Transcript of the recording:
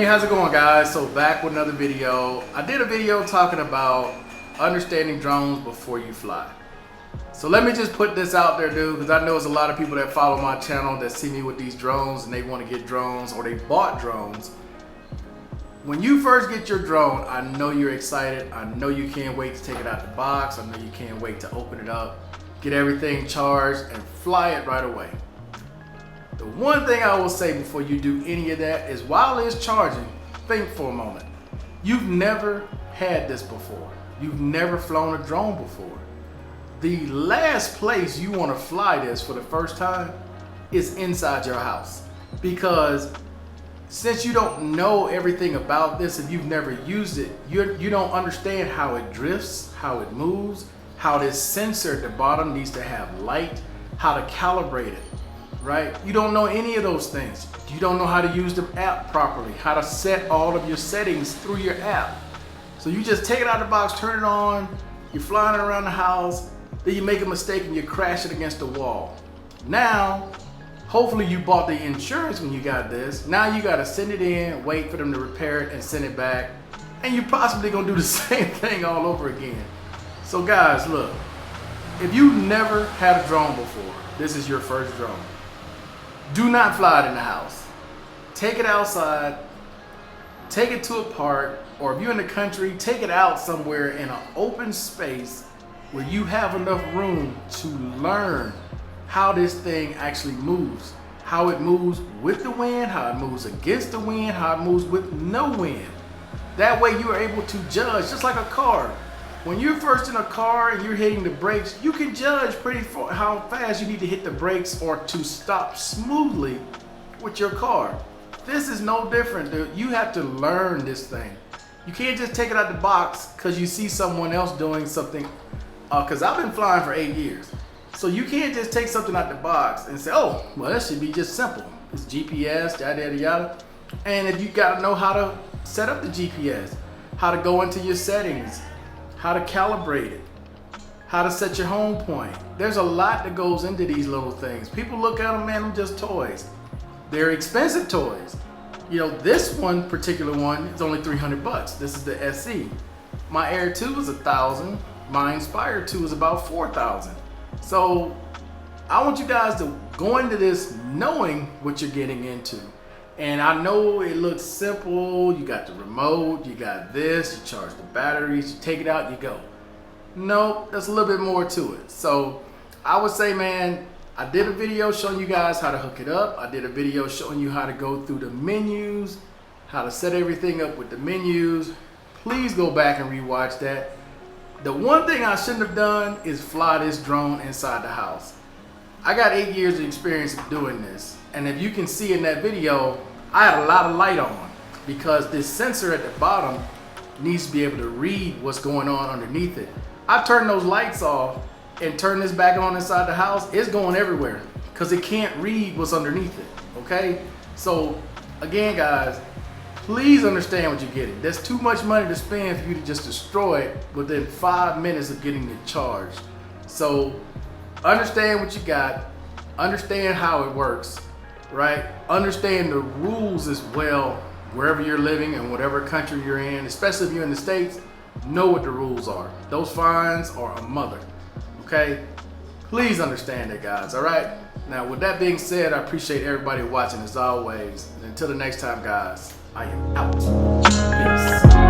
Hey, how's it going, guys? So back with another video. I did a video talking about understanding drones before you fly. So let me just put this out there, dude, because I know there's a lot of people that follow my channel that see me with these drones and they want to get drones or they bought drones. When you first get your drone, I know you're excited. I know you can't wait to take it out the box. I know you can't wait to open it up, get everything charged, and fly it right away. The one thing I will say before you do any of that is while it's charging, think for a moment. You've never had this before. You've never flown a drone before. The last place you want to fly this for the first time is inside your house, because since you don't know everything about this and you've never used it, you don't understand how it drifts, how it moves, how this sensor at the bottom needs to have light, how to calibrate it, right? You don't know any of those things. You don't know how to use the app properly, how to set all of your settings through your app. So you just take it out of the box, turn it on, you're flying it around the house, then you make a mistake and you crash it against the wall. Now, hopefully you bought the insurance when you got this. Now you gotta send it in, wait for them to repair it and send it back. And you're possibly gonna do the same thing all over again. So guys, look, if you've never had a drone before, this is your first drone. Do not fly it in the house. Take it outside, take it to a park, or if you're in the country, take it out somewhere in an open space where you have enough room to learn how this thing actually moves, how it moves with the wind, how it moves against the wind, how it moves with no wind. That way you are able to judge, just like a car. When you're first in a car and you're hitting the brakes, you can judge pretty far how fast you need to hit the brakes or to stop smoothly with your car. This is no different, dude. You have to learn this thing. You can't just take it out the box because you see someone else doing something. Because I've been flying for 8 years. So you can't just take something out the box and say, oh, well, that should be just simple. It's GPS, yada, yada, yada. And if you gotta know how to set up the GPS, how to go into your settings, how to calibrate it, how to set your home point. There's a lot that goes into these little things. People look at them, man, they're just toys. They're expensive toys. You know, this one particular one is only 300 bucks. This is the SE. My Air 2 is 1,000. My Inspire 2 is about 4,000. So I want you guys to go into this knowing what you're getting into. And I know it looks simple. You got the remote, you got this, you charge the batteries, you take it out, you go. No, there's a little bit more to it. So I would say, man, I did a video showing you guys how to hook it up. I did a video showing you how to go through the menus, how to set everything up with the menus. Please go back and rewatch that. The one thing I shouldn't have done is fly this drone inside the house. I got 8 years of experience of doing this. And if you can see in that video, I had a lot of light on because this sensor at the bottom needs to be able to read what's going on underneath it. I turned those lights off and turn this back on inside the house. It's going everywhere because it can't read what's underneath it, okay? So again, guys, please understand what you're getting. There's too much money to spend for you to just destroy it within 5 minutes of getting it charged. So understand what you got, understand how it works, right? Understand the rules as well, wherever you're living and whatever country you're in, especially if you're in the States, know what the rules are. Those fines are a mother, okay? Please understand that, guys, all right? Now, with that being said, I appreciate everybody watching as always. And until the next time, guys, I am out. Peace.